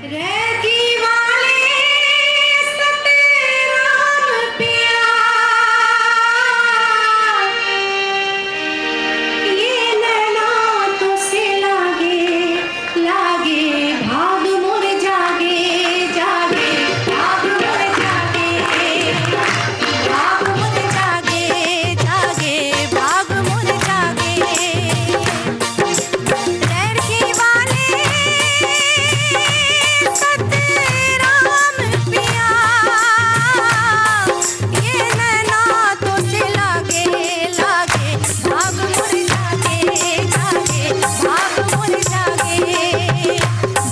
Recce वाले सतराम पिया, ये नैना तो से लागे लागे, भाग मोर जागे जागे, भाग मोर जागे, भाग मोर जागे जागे, भाग मोर जागे। रैकी वाले सतराम पिया, ये नैना तो से लागे लागे, भाग मोर जागे जागे, भाग मोर जागे,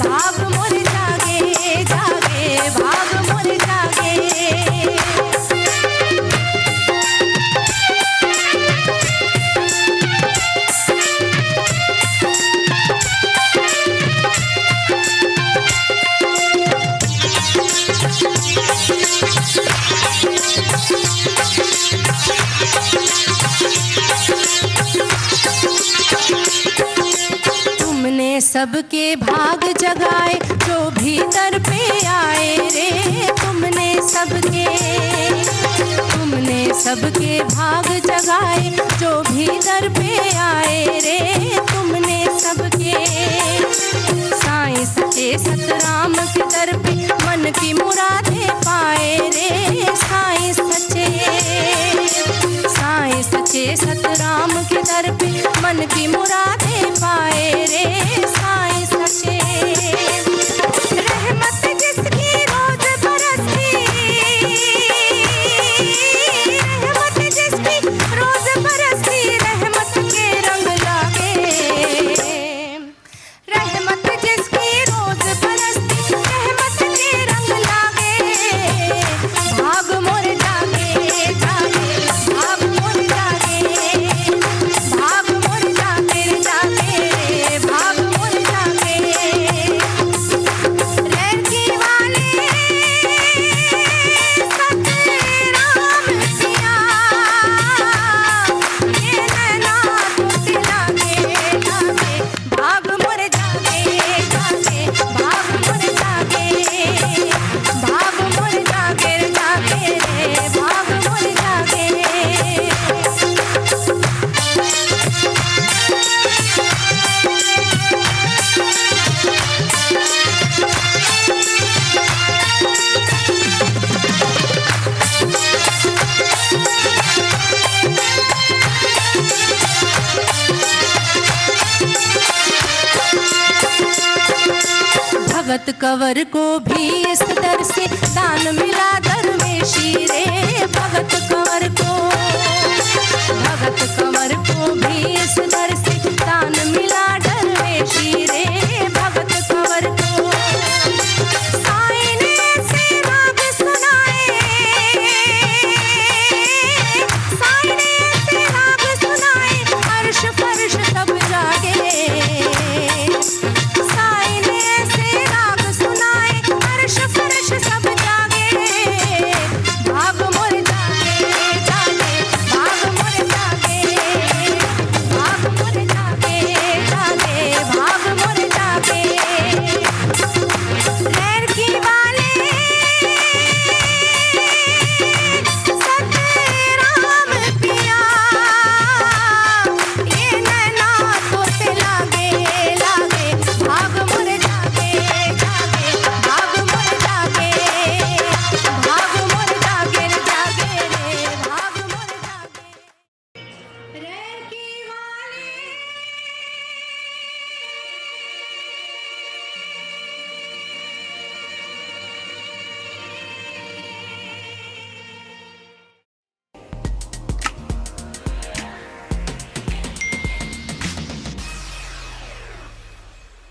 भाग मोर जागे जागे, भाग मोर जागे। तुमने सबके भाग जगाए जो भीतर पे आए रे, तुमने सबके भाग जगाए जो भीतर पे आए रे, तुमने सबके। साईं सचे सतराम के दर पे मन की मुरादें पाए रे, साईं सचे सतराम के दर पे मन की मुरादें पाए रे, साईं सचे। रहमत जिसकी रोज बरसती, रहमत जिसकी रोज बरसती, रहमत के रंग लागे। रहमत जिसकी रोज बरसती, रहमत के रंग लागे। भाग मोर जागे जागे, भाग मोर जागे, भाग मोर जागे जागे, भाग मोर जागे। रैकी वाले सतराम पिया, ये नैना तो से लागे लागे, भाग मोर जागे जागे, भाग मोर जागे, भाग मोर जागे जागे, भाग मोर जागे। भगत कंवर को भी इस दर से दान मिला दरवेशी रे, भगत कंवर को भी इस दर से